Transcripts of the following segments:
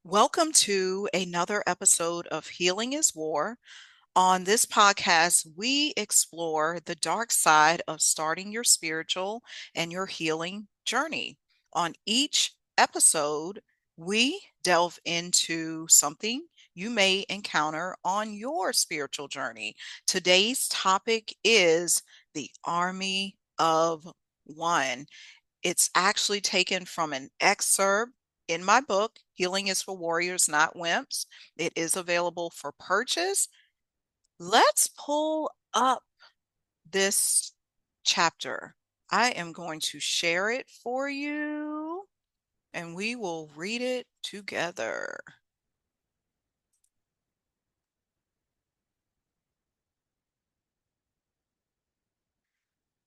Welcome to another episode of Healing is War. On this podcast, we explore the dark side of starting your spiritual and your healing journey. On each episode, we delve into something you may encounter on your spiritual journey. Today's topic is the Army of One. It's actually taken from an excerpt in my book, Healing is for Warriors, Not Wimps. It is available for purchase. Let's pull up this chapter. I am going to share it for you and we will read it together.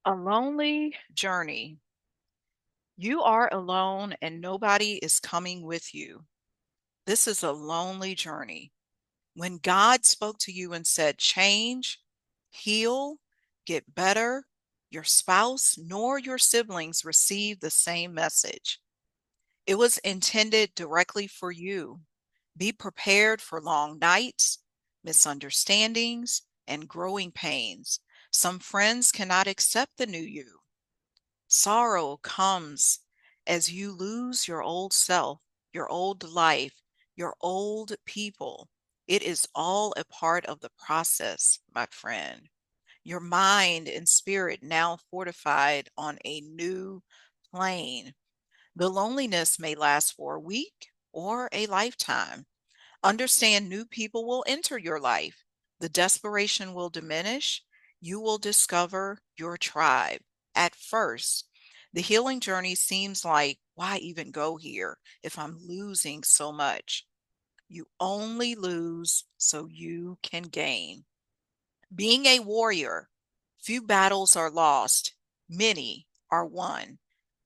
A lonely journey. You are alone and nobody is coming with you. This is a lonely journey. When God spoke to you and said, change, heal, get better, your spouse nor your siblings received the same message. It was intended directly for you. Be prepared for long nights, misunderstandings, and growing pains. Some friends cannot accept the new you. Sorrow comes as you lose your old self, your old life, your old people. It is all a part of the process, my friend. Your mind and spirit now fortified on a new plane. The loneliness may last for a week or a lifetime. Understand new people will enter your life. The desperation will diminish. You will discover your tribe. At first, the healing journey seems like, why even go here if I'm losing so much? You only lose so you can gain. Being a warrior, few battles are lost, many are won.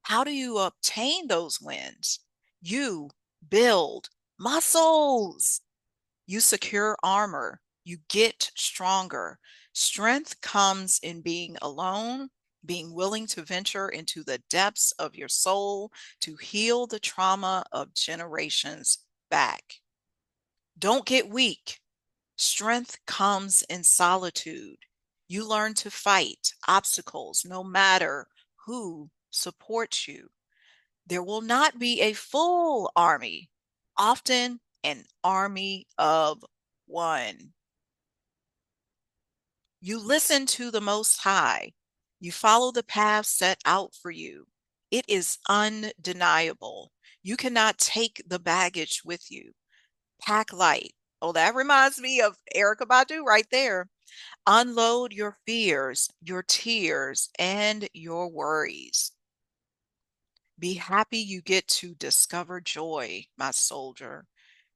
How do you obtain those wins? You build muscles. You secure armor. You get stronger. Strength comes in being alone, being willing to venture into the depths of your soul to heal the trauma of generations back. Don't get weak. Strength comes in solitude. You learn to fight obstacles no matter who supports you. There will not be a full army, often an army of one. You listen to the Most High. You follow the path set out for you. It is undeniable. You cannot take the baggage with you. Pack light. Oh, that reminds me of Erica Badu right there. Unload your fears, your tears, and your worries. Be happy you get to discover joy, my soldier.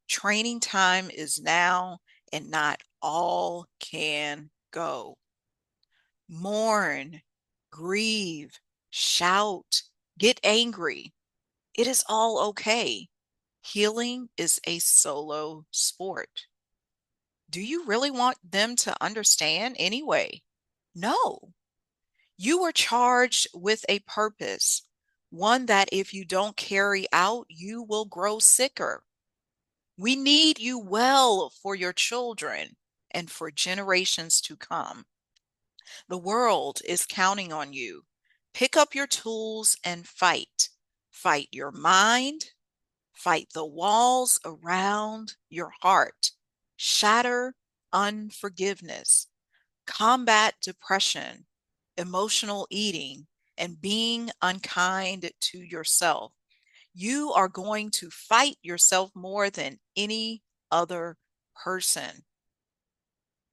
Training time is now, and not all can go. Mourn, grieve, shout, get angry. It is all okay. Healing is a solo sport. Do you really want them to understand anyway? No. You were charged with a purpose, one that if you don't carry out, you will grow sicker. We need you well for your children and for generations to come. The world is counting on you. Pick up your tools and fight. Fight your mind. Fight the walls around your heart. Shatter unforgiveness. Combat depression, emotional eating, and being unkind to yourself. You are going to fight yourself more than any other person.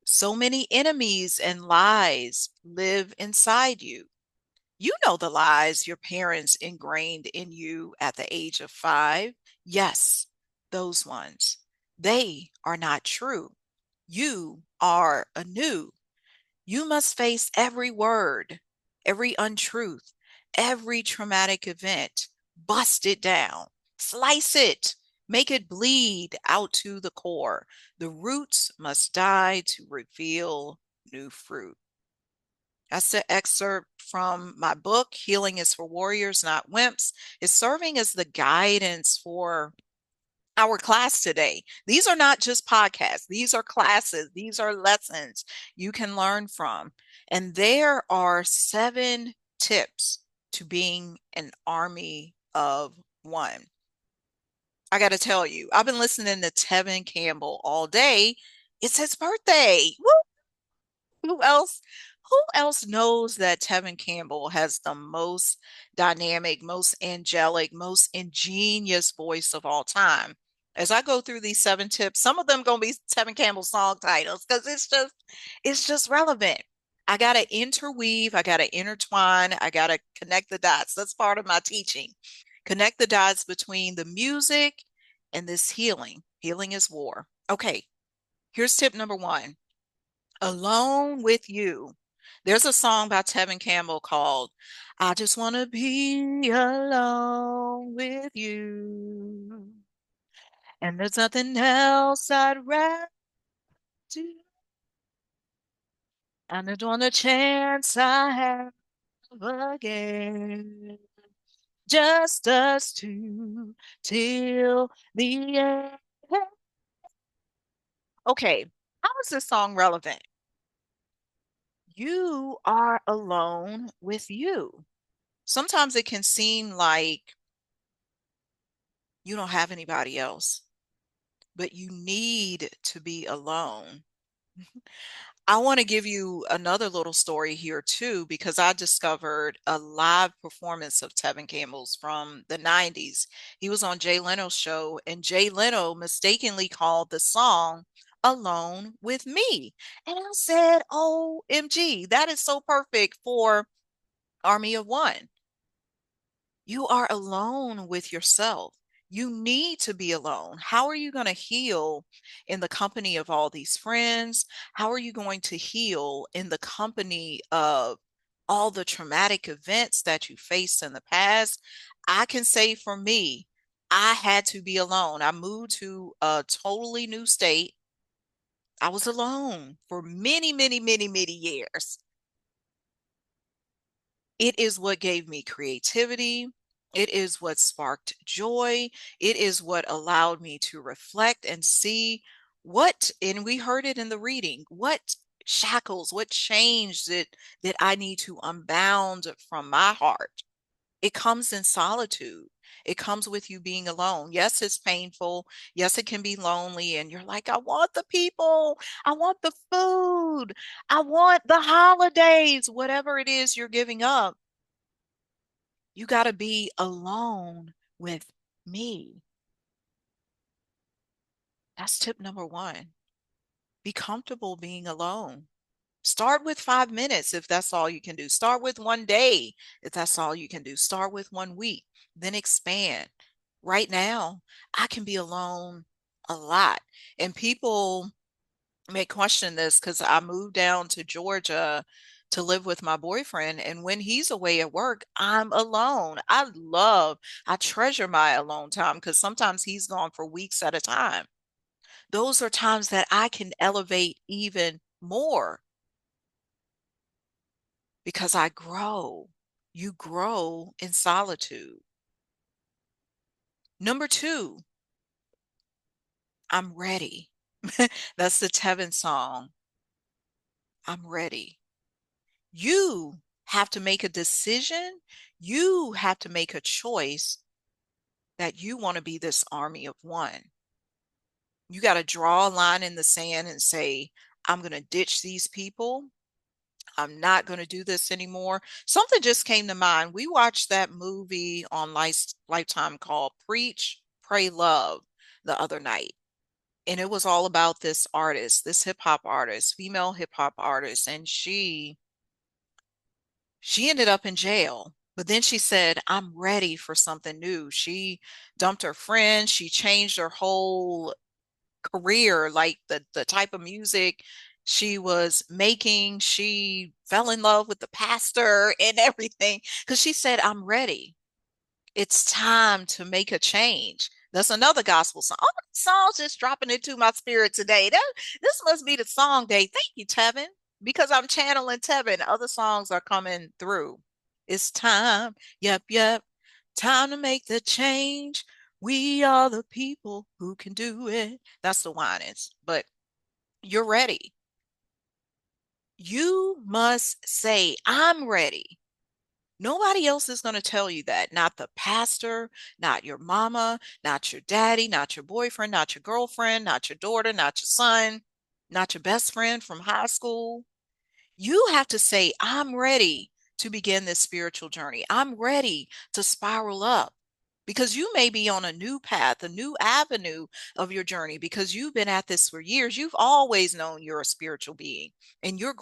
So many enemies and lies live inside you. You know the lies your parents ingrained in you at the age of 5. Yes, those ones. They are not true. You are anew. You must face every word, every untruth, every traumatic event. Bust it down, slice it, make it bleed out to the core. The roots must die to reveal new fruit. That's the excerpt from my book, Healing is for Warriors, Not Wimps. It's serving as the guidance for our class today. These are not just podcasts, these are classes, these are lessons you can learn from. And there are 7 tips to being an army of one. I got to tell you, I've been listening to Tevin Campbell all day. It's his birthday. Woo! Who else? Who else knows that Tevin Campbell has the most dynamic, most angelic, most ingenious voice of all time? As I go through these 7 tips, some of them gonna be Tevin Campbell song titles because it's just relevant. I gotta interweave, I gotta intertwine, I gotta connect the dots. That's part of my teaching. Connect the dots between the music and this healing. Healing is war. Okay, here's tip number 1. Alone with you. There's a song by Tevin Campbell called I Just Want to Be Alone with You. And there's nothing else I'd rather do. And I don't want a chance I have again. Just us two till the end. Okay, how is this song relevant? You are alone with you. Sometimes it can seem like you don't have anybody else, but you need to be alone. I want to give you another little story here too, because I discovered a live performance of Tevin Campbell's from the 90s. He was on Jay Leno's show, and Jay Leno mistakenly called the song Alone with Me. And I said, OMG, that is so perfect for Army of One. You are alone with yourself. You need to be alone. How are you going to heal in the company of all these friends? How are you going to heal in the company of all the traumatic events that you faced in the past? I can say for me, I had to be alone. I moved to a totally new state. I was alone for many, many, many, many years. It is what gave me creativity. It is what sparked joy. It is what allowed me to reflect and see and we heard it in the reading, what shackles, what chains that I need to unbound from my heart. It comes in solitude. It comes with you being alone. Yes, it's painful. Yes, it can be lonely. And you're like, I want the people. I want the food. I want the holidays, whatever it is you're giving up. You got to be alone with me. That's tip number 1. Be comfortable being alone. Start with 5 minutes if that's all you can do. Start with one day if that's all you can do. Start with one week, then expand. Right now, I can be alone a lot. And people may question this because I moved down to Georgia to live with my boyfriend. And when he's away at work, I'm alone. I treasure my alone time because sometimes he's gone for weeks at a time. Those are times that I can elevate even more because I grow. You grow in solitude. Number 2, I'm ready. That's the Tevin song. I'm ready. You have to make a decision. You have to make a choice that you want to be this army of one. You got to draw a line in the sand and say, I'm going to ditch these people. I'm not going to do this anymore. Something just came to mind. We watched that movie on Lifetime called Preach, Pray, Love the other night. And it was all about this artist, this hip hop artist, female hip hop artist. And she ended up in jail. But then she said, I'm ready for something new. She dumped her friend. She changed her whole career, like the type of music she was making. She fell in love with the pastor and everything because she said, I'm ready. It's time to make a change. That's another gospel song. Oh, songs just dropping into my spirit today. This must be the song day. Thank you, Tevin, because I'm channeling Tevin. Other songs are coming through. It's time. Yep, yep. Time to make the change. We are the people who can do it. That's the Winans. But you're ready. You must say, I'm ready. Nobody else is going to tell you that. Not the pastor, not your mama, not your daddy, not your boyfriend, not your girlfriend, not your daughter, not your son, not your best friend from high school. You have to say, I'm ready to begin this spiritual journey. I'm ready to spiral up because you may be on a new path, a new avenue of your journey because you've been at this for years. You've always known you're a spiritual being and you're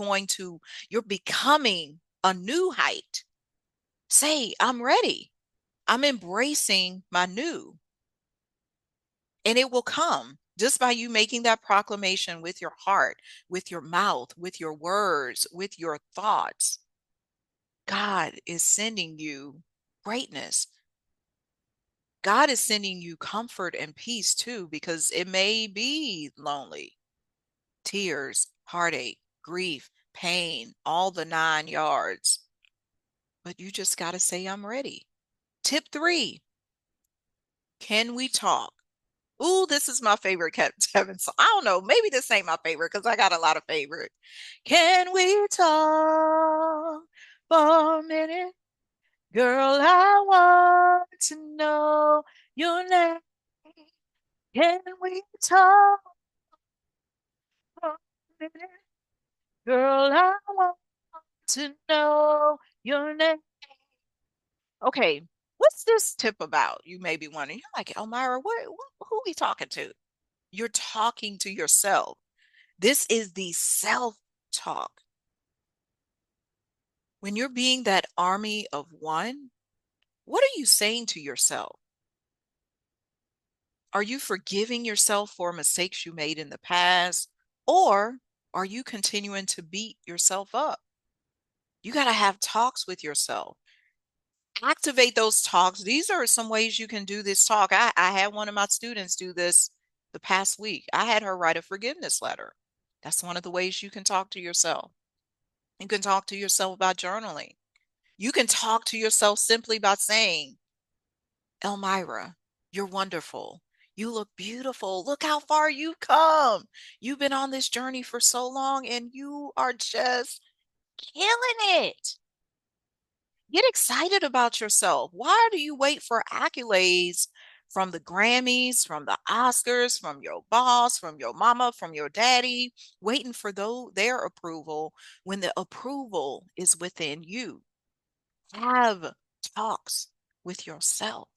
becoming a new height. Say, I'm ready. I'm embracing my new, and it will come just by you making that proclamation with your heart, with your mouth, with your words, with your thoughts. God is sending you greatness. God is sending you comfort and peace too, because it may be lonely, tears, heartache, grief, pain, all the 9 yards. But you just got to say, I'm ready. Tip 3, can we talk? Ooh, this is my favorite Kevin song. I don't know. Maybe this ain't my favorite because I got a lot of favorite. Can we talk for a minute? Girl, I want to know your name. Can we talk for a minute? Girl, I want to know your name. Okay, what's this tip about? You may be wondering. You're like, Elmira, who are we talking to? You're talking to yourself. This is the self-talk. When you're being that army of one, what are you saying to yourself? Are you forgiving yourself for mistakes you made in the past? Or are you continuing to beat yourself up? You got to have talks with yourself. Activate those talks. These are some ways you can do this talk. I had one of my students do this the past week. I had her write a forgiveness letter. That's one of the ways you can talk to yourself. You can talk to yourself about journaling. You can talk to yourself simply by saying, Elmira, you're wonderful. You look beautiful. Look how far you've come. You've been on this journey for so long and you are just killing it. Get excited about yourself. Why do you wait for accolades from the Grammys, from the Oscars, from your boss, from your mama, from your daddy, waiting for their approval when the approval is within you? Have talks with yourself.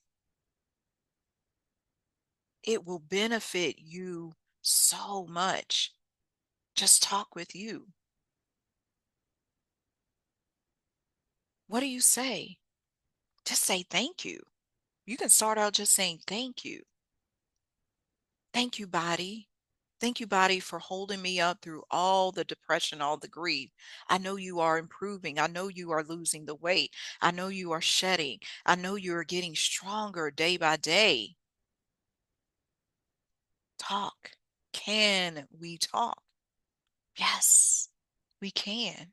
It will benefit you so much. Just talk with you. What do you say? Just say thank you. You can start out just saying thank you. Thank you, body. Thank you, body, for holding me up through all the depression, all the grief. I know you are improving. I know you are losing the weight. I know you are shedding. I know you are getting stronger day by day. Talk. Can we talk? Yes, we can.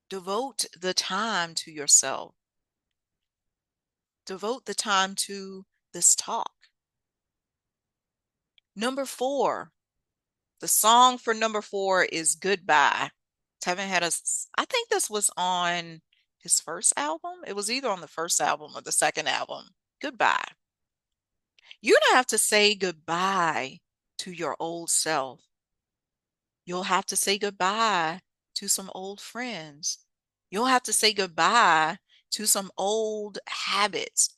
Devote the time to yourself. Devote the time to this talk. Number 4, the song for number 4 is Goodbye. Tevin had I think this was on his first album. It was either on the first album or the second album. Goodbye. You don't have to say goodbye to your old self. You'll have to say goodbye to some old friends. You'll have to say goodbye to some old habits,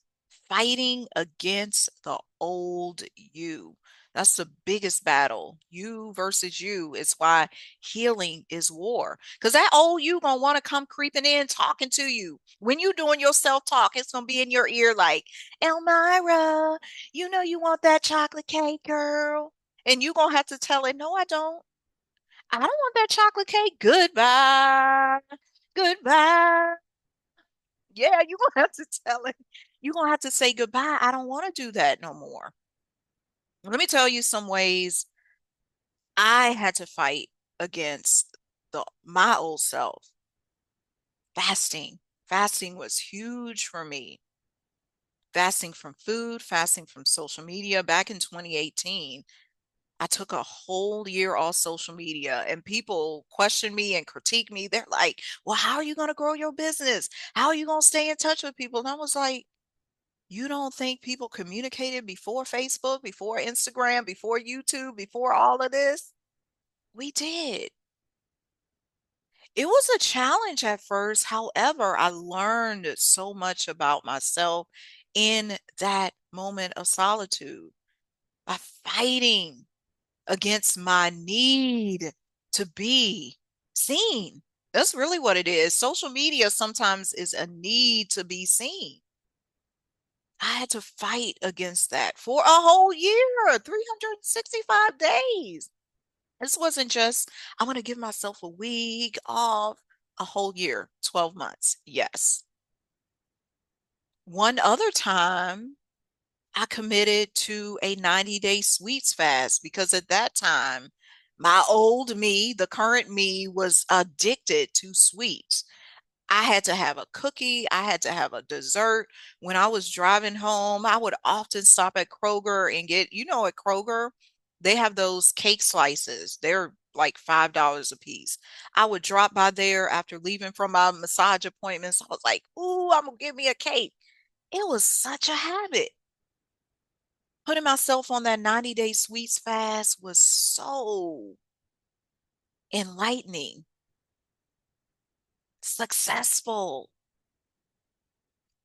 fighting against the old you. That's the biggest battle. You versus you is why healing is war. Because that old you gonna want to come creeping in talking to you. When you doing your self-talk, it's gonna be in your ear like, Elmira, you know you want that chocolate cake, girl. And you gonna have to tell it, no, I don't. I don't want that chocolate cake. Goodbye. Goodbye. Yeah, you're gonna have to tell it. You're gonna have to say goodbye. I don't want to do that no more. Let me tell you some ways I had to fight against my old self. Fasting. Fasting was huge for me. fasting from food, fasting from social media. Back in 2018, I took a whole year off social media, and people question me and critique me. They're like, well, how are you going to grow your business? How are you going to stay in touch with people? And I was like, you don't think people communicated before Facebook, before Instagram, before YouTube, before all of this? We did. It was a challenge at first. However, I learned so much about myself in that moment of solitude by fighting against my need to be seen. That's really what it is. Social media sometimes is a need to be seen. I had to fight against that for a whole year, 365 days. This wasn't just, I want to give myself a week off, a whole year, 12 months. Yes. One other time, I committed to a 90-day sweets fast because at that time, my old me, the current me, was addicted to sweets. I had to have a cookie. I had to have a dessert. When I was driving home, I would often stop at Kroger and get, at Kroger, they have those cake slices. They're like $5 a piece. I would drop by there after leaving from my massage appointments. I was like, ooh, I'm gonna give me a cake. It was such a habit. Putting myself on that 90-day sweets fast was so enlightening, successful.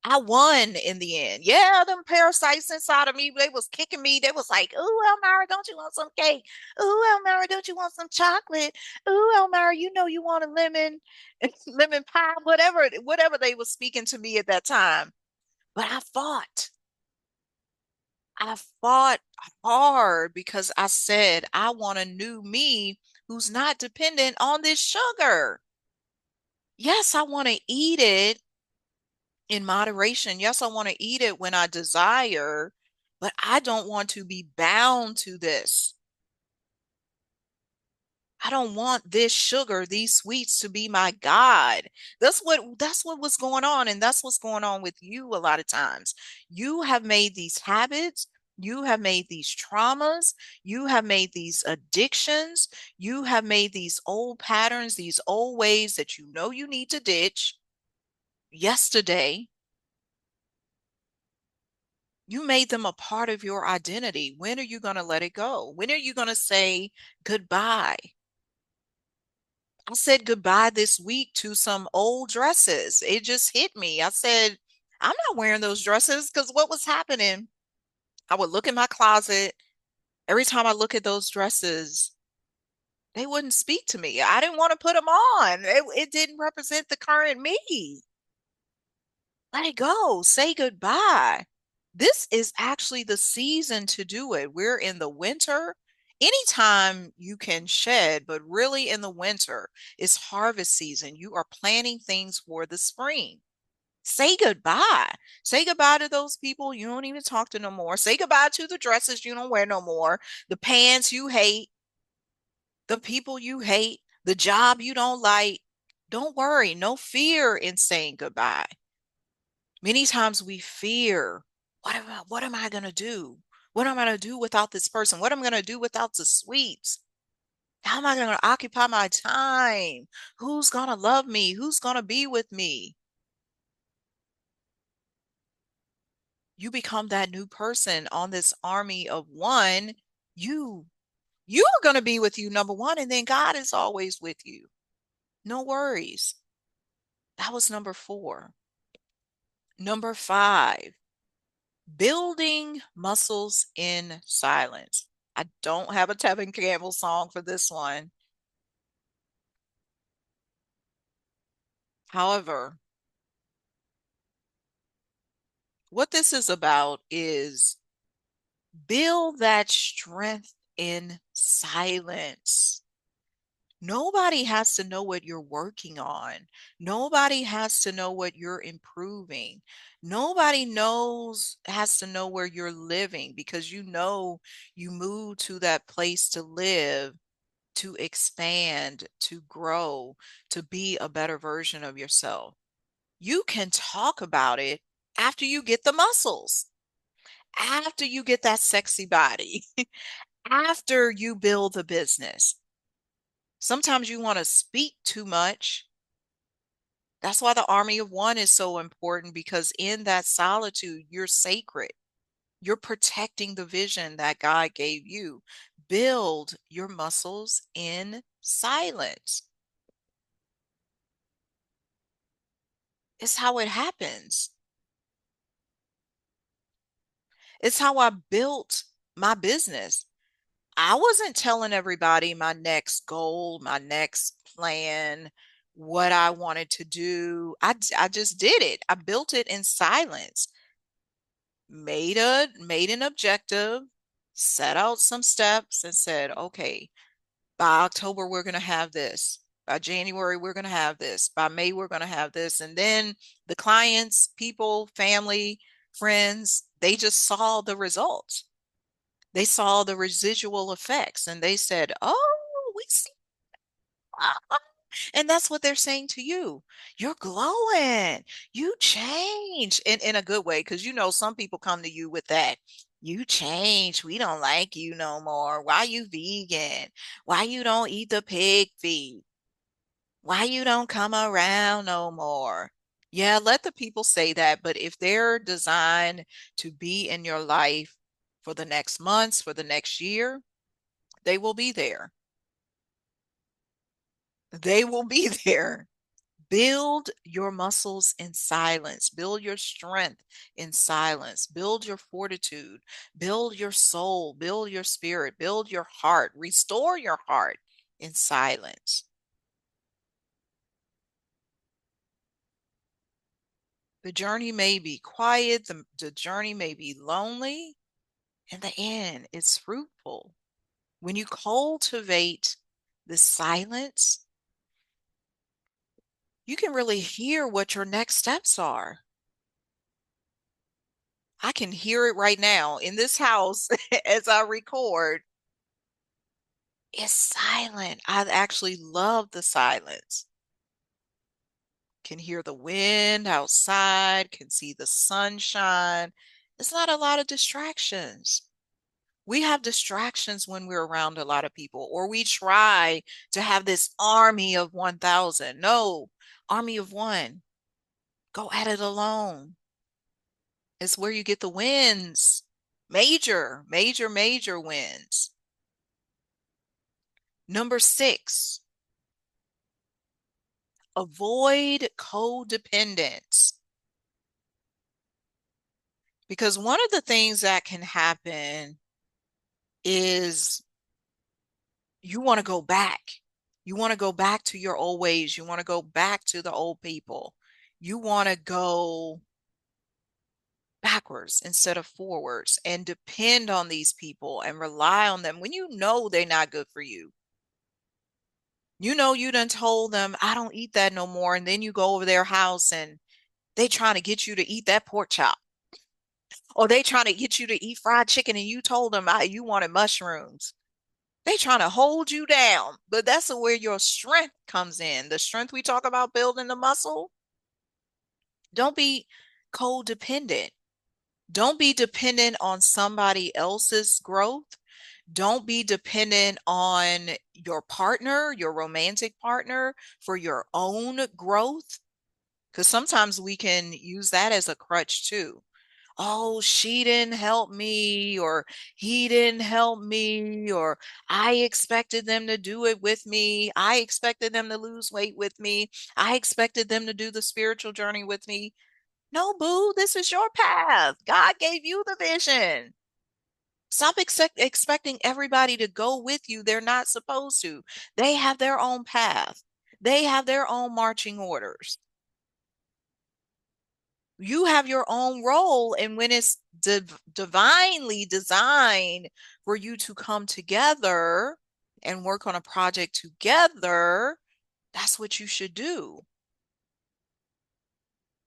I won in the end. Yeah, them parasites inside of me, they was kicking me. They was like, ooh, Elmira, don't you want some cake? Ooh, Elmira, don't you want some chocolate? Ooh, Elmira, you want a lemon, lemon pie, whatever they was speaking to me at that time. But I fought. I fought hard because I said, I want a new me who's not dependent on this sugar. Yes, I want to eat it in moderation. Yes, I want to eat it when I desire, but I don't want to be bound to this. I don't want this sugar, these sweets to be my God. That's what was going on, and that's what's going on with you a lot of times. You have made these habits, you have made these traumas, you have made these addictions, you have made these old patterns, these old ways that you know you need to ditch yesterday. You made them a part of your identity. When are you going to let it go? When are you going to say goodbye? I said goodbye this week to some old dresses. It just hit me. I said, I'm not wearing those dresses because what was happening? I would look in my closet. Every time I look at those dresses, they wouldn't speak to me. I didn't want to put them on. It didn't represent the current me. Let it go. Say goodbye. This is actually the season to do it. We're in the winter. Anytime you can shed, but really in the winter, it's harvest season. You are planning things for the spring. Say goodbye. Say goodbye to those people you don't even talk to no more. Say goodbye to the dresses you don't wear no more, the pants you hate, the people you hate, the job you don't like. Don't worry, no fear in saying goodbye. Many times we fear, what am I going to do? What am I going to do without this person? What am I going to do without the sweets? How am I going to occupy my time? Who's going to love me? Who's going to be with me? You become that new person on this army of one. You you are going to be with you, number one, and then God is always with you. No worries. That was number 4. Number 5, building muscles in silence. I don't have a Tevin Campbell song for this one. However, what this is about is build that strength in silence. Nobody has to know what you're working on. Nobody has to know what you're improving. Nobody has to know where you're living because you moved to that place to live, to expand, to grow, to be a better version of yourself. You can talk about it after you get the muscles, after you get that sexy body, after you build a business. Sometimes you want to speak too much. That's why the army of one is so important, because in that solitude, you're sacred. You're protecting the vision that God gave you. Build your muscles in silence. It's how it happens. It's how I built my business. I wasn't telling everybody my next goal, my next plan, what I wanted to do. I just did it. I built it in silence. Made an objective, set out some steps and said, okay, by October we're going to have this. By January we're going to have this. By May we're going to have this. And then the clients, people, family, friends, they just saw the results. They saw the residual effects and they said, "Oh, we see." And that's what they're saying to you. You're glowing. You change in a good way. Because you know, some people come to you with that. You change. We don't like you no more. Why you vegan? Why you don't eat the pig feet? Why you don't come around no more? Yeah, let the people say that. But if they're designed to be in your life for the next months, for the next year, they will be there. They will be there. Build your muscles in silence. Build your strength in silence. Build your fortitude. Build your soul. Build your spirit. Build your heart. Restore your heart in silence. The journey may be quiet. The journey may be lonely. In the end, it's fruitful. When you cultivate the silence, you can really hear what your next steps are. I can hear it right now in this house as I record. It's silent. I actually love the silence. Can hear the wind outside, can see the sunshine. It's not a lot of distractions. We have distractions when we're around a lot of people, or we try to have this army of 1,000. No, army of one. Go at it alone. It's where you get the wins. Major, major, major wins. Number 6, avoid codependence. Because one of the things that can happen is you want to go back. You want to go back to your old ways. You want to go back to the old people. You want to go backwards instead of forwards and depend on these people and rely on them when you know they're not good for you. You know, you done told them, I don't eat that no more. And then you go over their house and they trying to get you to eat that pork chop. Or they trying to get you to eat fried chicken and you told them you wanted mushrooms. They trying to hold you down. But that's where your strength comes in. The strength we talk about building the muscle. Don't be codependent. Don't be dependent on somebody else's growth. Don't be dependent on your partner, your romantic partner, for your own growth. Because sometimes we can use that as a crutch too. Oh, she didn't help me, or he didn't help me, or I expected them to do it with me. I expected them to lose weight with me. I expected them to do the spiritual journey with me. No, boo, this is your path. God gave you the vision. Stop expecting everybody to go with you. They're not supposed to. They have their own path. They have their own marching orders. You have your own role. And when it's divinely designed for you to come together and work on a project together, that's what you should do.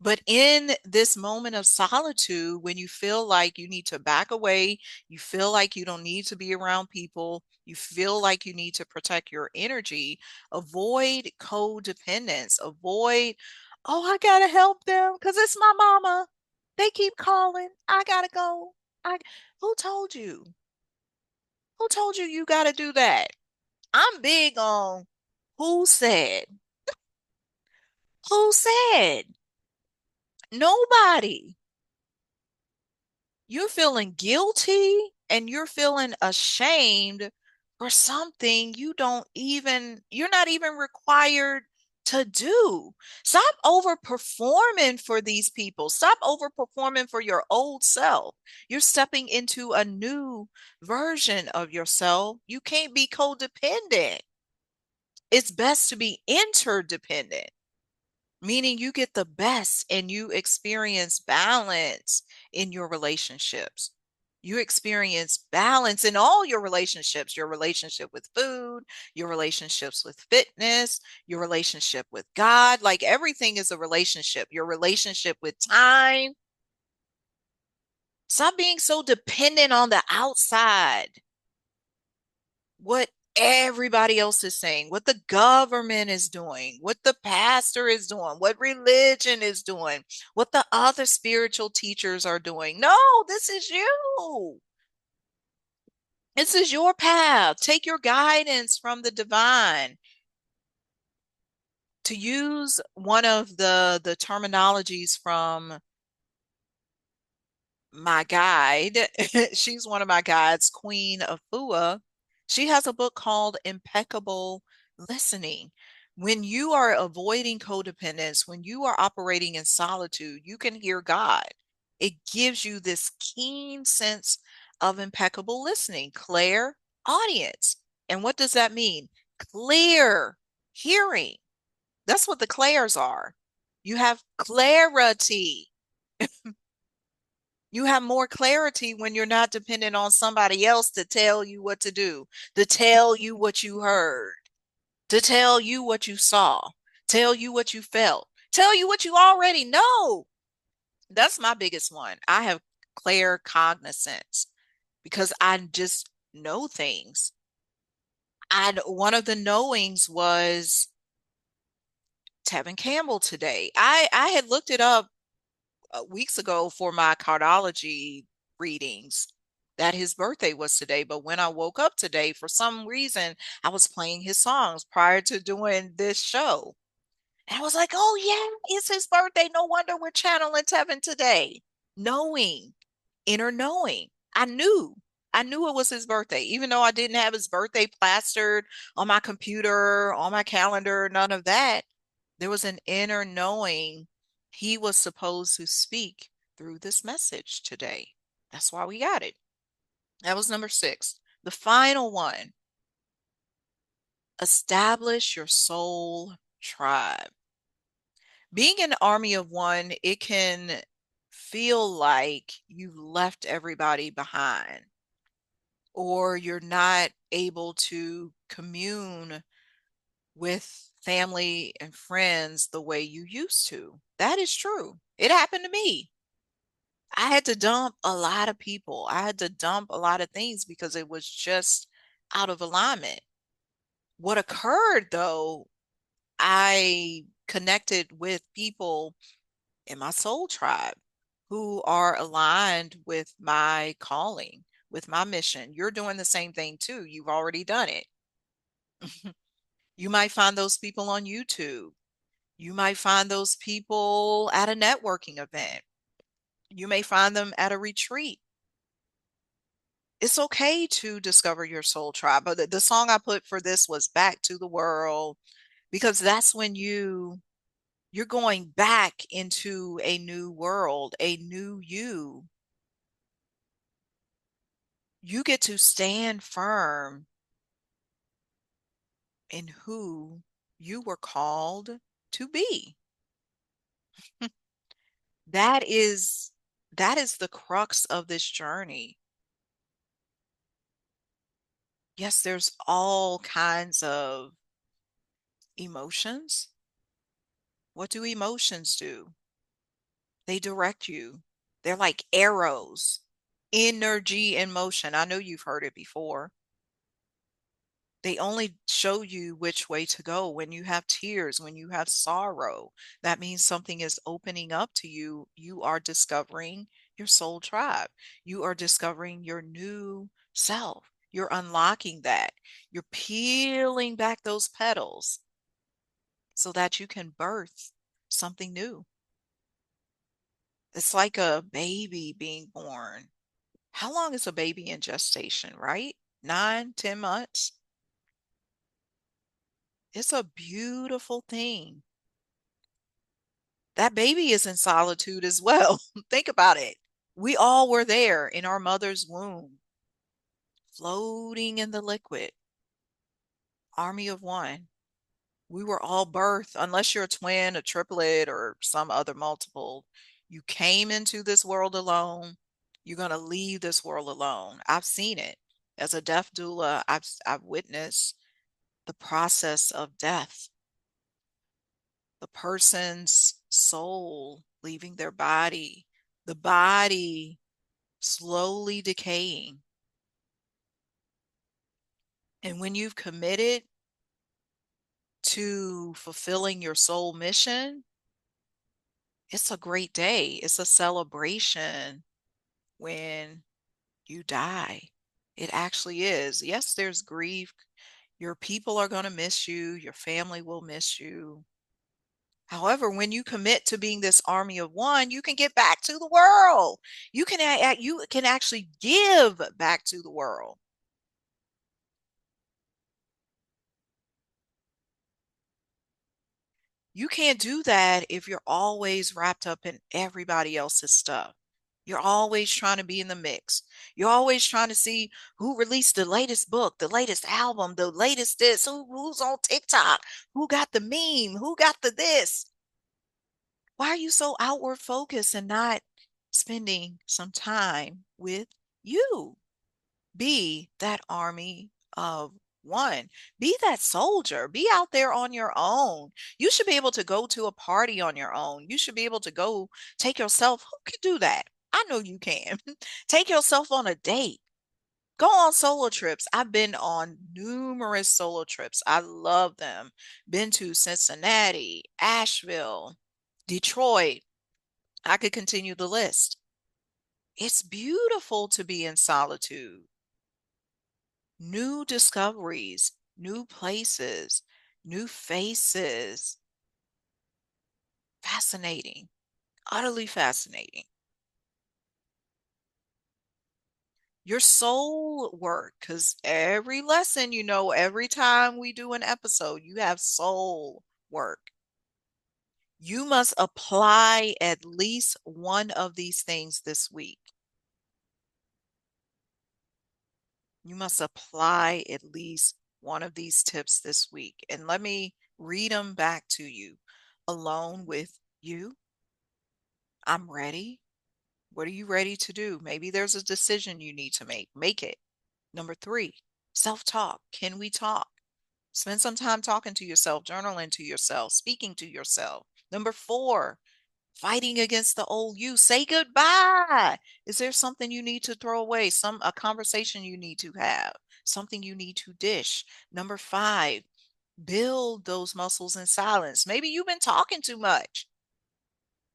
But in this moment of solitude, when you feel like you need to back away, you feel like you don't need to be around people, you feel like you need to protect your energy, avoid codependence, avoid, oh, I gotta help them because it's my mama. They keep calling. I gotta go. I who told you? Who told you you gotta do that? I'm big on who said. Who said? Nobody. You're feeling guilty and you're feeling ashamed for something you're not even required to do. Stop overperforming for these people. Stop overperforming for your old self. You're stepping into a new version of yourself. You can't be codependent. It's best to be interdependent, meaning you get the best and you experience balance in your relationships. You experience balance in all your relationship with food, your relationships with fitness, your relationship with God. Like everything is a relationship, your relationship with time. Stop being so dependent on the outside. What everybody else is saying, what the government is doing, what the pastor is doing, what religion is doing, what the other spiritual teachers are doing. No, this is you. This is your path. Take your guidance from the divine. To use one of the terminologies from my guide, she's one of my guides, Queen Afua. She has a book called Impeccable Listening. When you are avoiding codependence, when you are operating in solitude, you can hear God. It gives you this keen sense of impeccable listening, clear audience. And what does that mean? Clear hearing. That's what the clairs are. You have clarity. You have more clarity when you're not dependent on somebody else to tell you what to do, to tell you what you heard, to tell you what you saw, tell you what you felt, tell you what you already know. That's my biggest one. I have clear cognizance because I just know things. One of the knowings was Tevin Campbell today. I had looked it up weeks ago for my cardiology readings that his birthday was today. But when I woke up today, for some reason, I was playing his songs prior to doing this show. And I was like, oh, yeah, it's his birthday. No wonder we're channeling Tevin today. Knowing, inner knowing. I knew. I knew it was his birthday, even though I didn't have his birthday plastered on my computer, on my calendar, none of that. There was an inner knowing he was supposed to speak through this message today. That's why we got it. That was number 6. The final one, establish your soul tribe. Being an army of one, it can feel like you've left everybody behind or you're not able to commune with family and friends the way you used to. That is true. It happened to me. I had to dump a lot of people. I had to dump a lot of things because it was just out of alignment. What occurred though, I connected with people in my soul tribe who are aligned with my calling, with my mission. You're doing the same thing too. You've already done it. You might find those people on YouTube. You might find those people at a networking event. You may find them at a retreat. It's okay to discover your soul tribe. But the song I put for this was Back to the World, because that's when you're going back into a new world, a new you. You get to stand firm in who you were called to be. That is that is the crux of this journey. Yes, there's all kinds of emotions. What do emotions do? They direct you. They're like arrows, energy in motion. I know you've heard it before. They only show you which way to go when you have tears, when you have sorrow. That means something is opening up to you. You are discovering your soul tribe. You are discovering your new self. You're unlocking that. You're peeling back those petals so that you can birth something new. It's like a baby being born. How long is a baby in gestation, right? 9, 10 months. It's a beautiful thing. That baby is in solitude as well. Think about it. We all were there in our mother's womb, floating in the liquid, army of one. We were all birthed, unless you're a twin, a triplet, or some other multiple. You came into this world alone. You're going to leave this world alone. I've seen it. As a death doula, I've witnessed the process of death, the person's soul leaving their body, the body slowly decaying. And when you've committed to fulfilling your soul mission, it's a great day. It's a celebration when you die. It actually is. Yes, there's grief. Your people are going to miss you. Your family will miss you. However, when you commit to being this army of one, you can get back to the world. You can actually give back to the world. You can't do that if you're always wrapped up in everybody else's stuff. You're always trying to be in the mix. You're always trying to see who released the latest book, the latest album, the latest this, who's on TikTok, who got the meme, who got the this. Why are you so outward focused and not spending some time with you? Be that army of one. Be that soldier. Be out there on your own. You should be able to go to a party on your own. You should be able to go take yourself. Who can do that? I know you can. Take yourself on a date. Go on solo trips. I've been on numerous solo trips. I love them. Been to Cincinnati, Asheville, Detroit. I could continue the list. It's beautiful to be in solitude. New discoveries, new places, new faces. Fascinating, utterly fascinating. Your soul work, because every lesson, every time we do an episode, you have soul work. You must apply at least one of these things this week. You must apply at least one of these tips this week. And let me read them back to you. Alone with you. I'm ready. What are you ready to do? Maybe there's a decision you need to make. Make it. Number 3, self-talk. Can we talk? Spend some time talking to yourself, journaling to yourself, speaking to yourself. Number 4, fighting against the old you. Say goodbye. Is there something you need to throw away? A conversation you need to have, something you need to dish. Number 5, build those muscles in silence. Maybe you've been talking too much.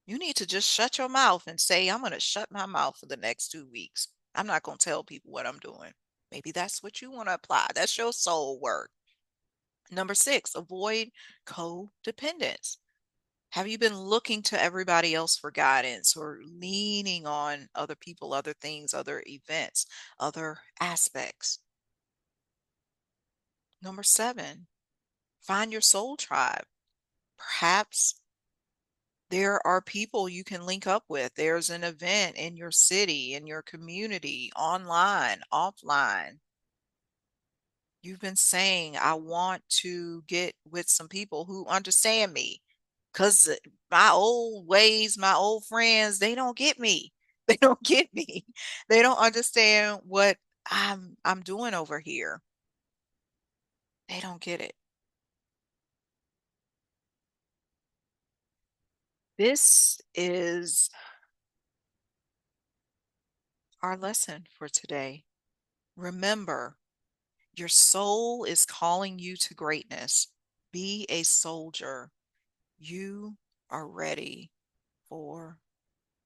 You need to just shut your mouth and say, I'm going to shut my mouth for the next 2 weeks. I'm not going to tell people what I'm doing. Maybe that's what you want to apply. That's your soul work. Number 6, avoid codependence. Have you been looking to everybody else for guidance or leaning on other people, other things, other events, other aspects? Number 7, find your soul tribe. Perhaps there are people you can link up with. There's an event in your city, in your community, online, offline. You've been saying, I want to get with some people who understand me because my old ways, my old friends, they don't get me. They don't get me. They don't understand what I'm doing over here. They don't get it. This is our lesson for today. Remember, Your soul is calling you to greatness. Be a soldier. You are ready for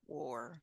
war.